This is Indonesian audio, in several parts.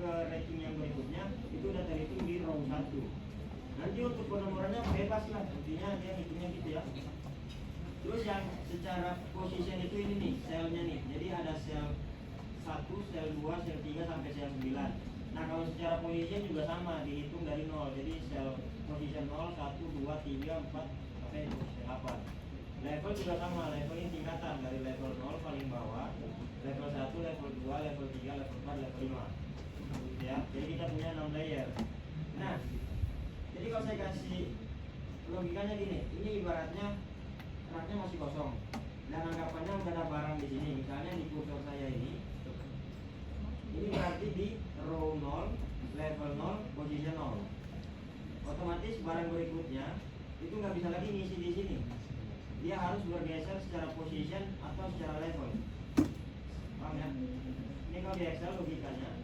ke ranking yang berikutnya itu udah terhitung di row 1. Nanti untuk penomorannya bebas lah, intinya dia hitungnya gitu ya. Terus yang secara position itu ini nih, selnya nih. Jadi ada sel 1, sel 2, sel 3 sampai sel 9. Nah, kalau secara position juga sama, dihitung dari 0. Jadi sel position 0, 1, 2, 3, 4 sampai 8. Level juga sama, level ini tingkatan dari level 0 paling bawah, level 1, level 2, level 3, level 4, level 5. Ya, jadi kita punya 6 layer. Nah, jadi kalau saya kasih logikanya gini, ini ibaratnya raknya masih kosong dan anggapannya udah ada barang di sini. Misalnya di kursor saya ini berarti di row 0, level 0, position 0. Otomatis barang berikutnya itu nggak bisa lagi ngisi di sini. Dia harus bergeser secara position atau secara level. Paham ya? Ini kalau di Excel logikanya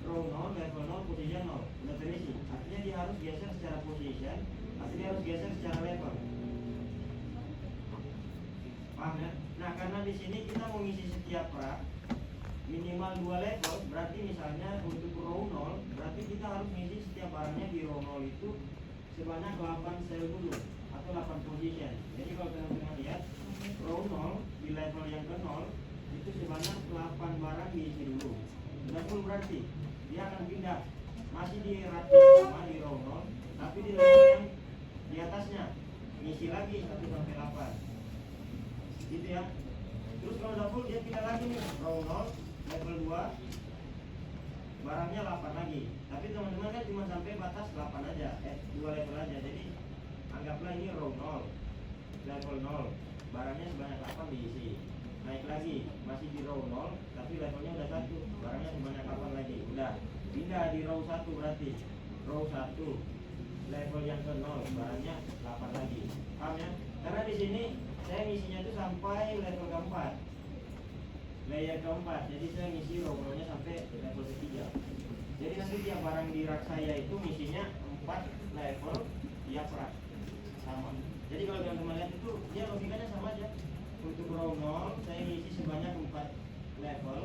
row 0, level 0, position 0 udah terisi. Artinya dia harus geser secara position atau dia harus geser secara level. Paham ya? Nah, karena di sini kita mau ngisi setiap rak minimal 2 level, berarti misalnya untuk row 0 berarti kita harus ngisi setiap barangnya di row 0 itu sebanyak 8 sel dulu atau 8 position. Jadi kalau teman-teman lihat row 0 di level yang ke 0 itu sebanyak 8 barang diisi dulu. Sudah full berarti dia akan pindah masih di rak sama di row 0 tapi di level yang di atasnya ngisi lagi 1 sampai 8 gitu ya. Terus kalau udah full dia pindah lagi nih row 0 level 2 barangnya 8 lagi. Tapi teman-teman kan cuma sampai batas 8 aja, 2 level aja. Jadi anggaplah ini row 0 level 0 barangnya sebanyak 8 diisi. Naik lagi masih di row 0 tapi levelnya udah 1, barangnya sebanyak 8 lagi. Udah pindah di row 1 berarti row 1 level yang ke 0 barangnya 8 lagi. Paham ya? Karena di sini saya ngisinya itu sampai level keempat, layer keempat. Jadi saya ngisi row 0-nya sampai level ketiga. Jadi nanti tiap barang di rak saya itu ngisinya 4 level tiap rak sama. Jadi kalau teman-teman lihat itu dia logikanya sama aja. Untuk row 0 saya ngisi sebanyak 4 level,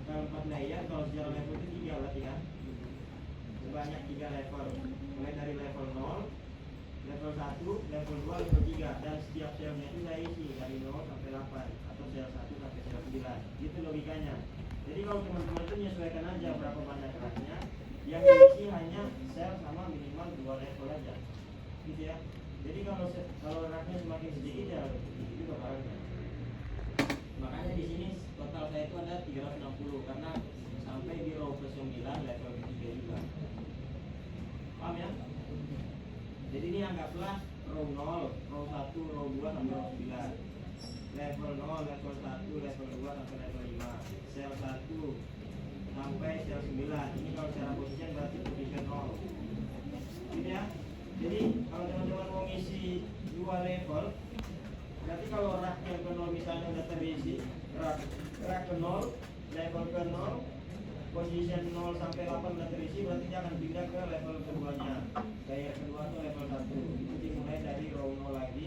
kalau 4 layer, kalau secara level itu 3 berarti kan sebanyak 3 level, mulai dari level 0, level 1, level 2, level 3, dan setiap selnya itu saya isi dari 0 sampai 8 atau sel 1 sampai sel 9. Gitu logikanya. Jadi kalau teman-teman itu menyesuaikan aja berapa banyak raknya, yang diisi hanya sel sama minimal 2 level aja. Gitu ya. Jadi kalau raknya semakin sedikit ya sedikit juga barangnya. Makanya di sini total saya itu ada 360 karena sampai di row ke-9 level ketiga juga. Paham ya? Jadi ini anggaplah row 0, row 1, row 2 sampai row 9. Level 0, level 1, level 2 sampai level 5. Sel 1 sampai sel 9. Ini kalau secara position berarti position 0. Gitu ya. Jadi kalau teman-teman mau ngisi 2 level, berarti kalau rak yang ke 0 misalnya udah terisi, rak ke 0, level ke 0, position 0 sampai 8 udah terisi, berarti dia akan pindah ke level keduanya, layer kedua atau level 1. Itu dimulai dari row 0 lagi,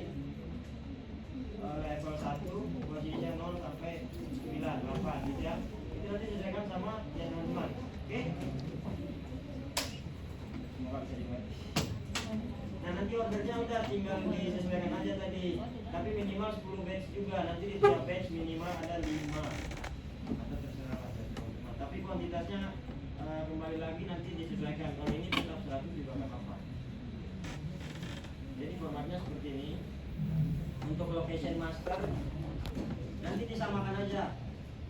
level 1, position 0 sampai 9, 8 gitu ya. Itu nanti disesuaikan sama ya teman-teman. Oke? Semoga bisa dimengerti. Nah, nanti ordernya udah tinggal disesuaikan aja tadi. Tapi minimal 10 batch juga. Nanti di tiap batch minimal ada 5 atau terserah lah teman-teman. Tapi kuantitasnya kembali lagi nanti disesuaikan. Kalau ini tetap 100 juga nggak apa-apa. Jadi formatnya seperti ini. Untuk location master nanti disamakan aja.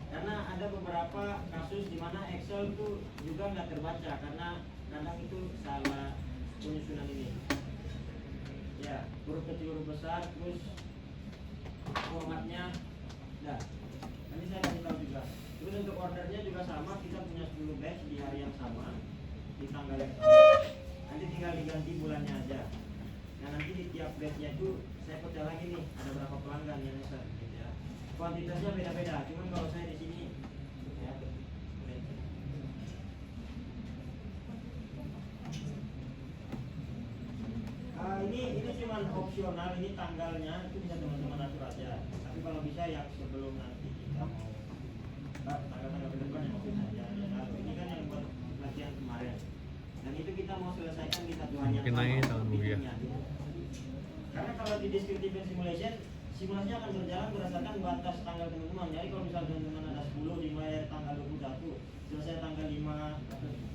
Karena ada beberapa kasus di mana Excel tuh juga nggak terbaca karena kadang itu salah penyusunan ini. Ya, huruf kecil huruf besar, terus formatnya nah nanti saya kasih tahu juga. Terus untuk ordernya juga sama, kita punya 10 batch di hari yang sama, di tanggal yang sama. Nanti tinggal diganti bulannya aja. Nah, nanti di tiap batchnya itu saya pecah lagi nih, ada berapa pelanggan yang pesan gitu ya. Kuantitasnya beda-beda, cuman kalau saya di sini ya, ini cuma opsional, ini tanggalnya itu bisa teman-teman atur aja. Tapi kalau bisa yang sebelum nanti kita mau tanggal-tanggal ke depan yang maksudnya ya, ini kan yang buat selesaikan di satu hari yang Mungkin sama naik untuk tahun ya. bikinnya. Karena kalau di descriptive simulation, simulasinya akan berjalan berdasarkan batas tanggal teman-teman. Jadi kalau misalnya teman-teman ada 10 dimulai dari tanggal 21, selesai tanggal 5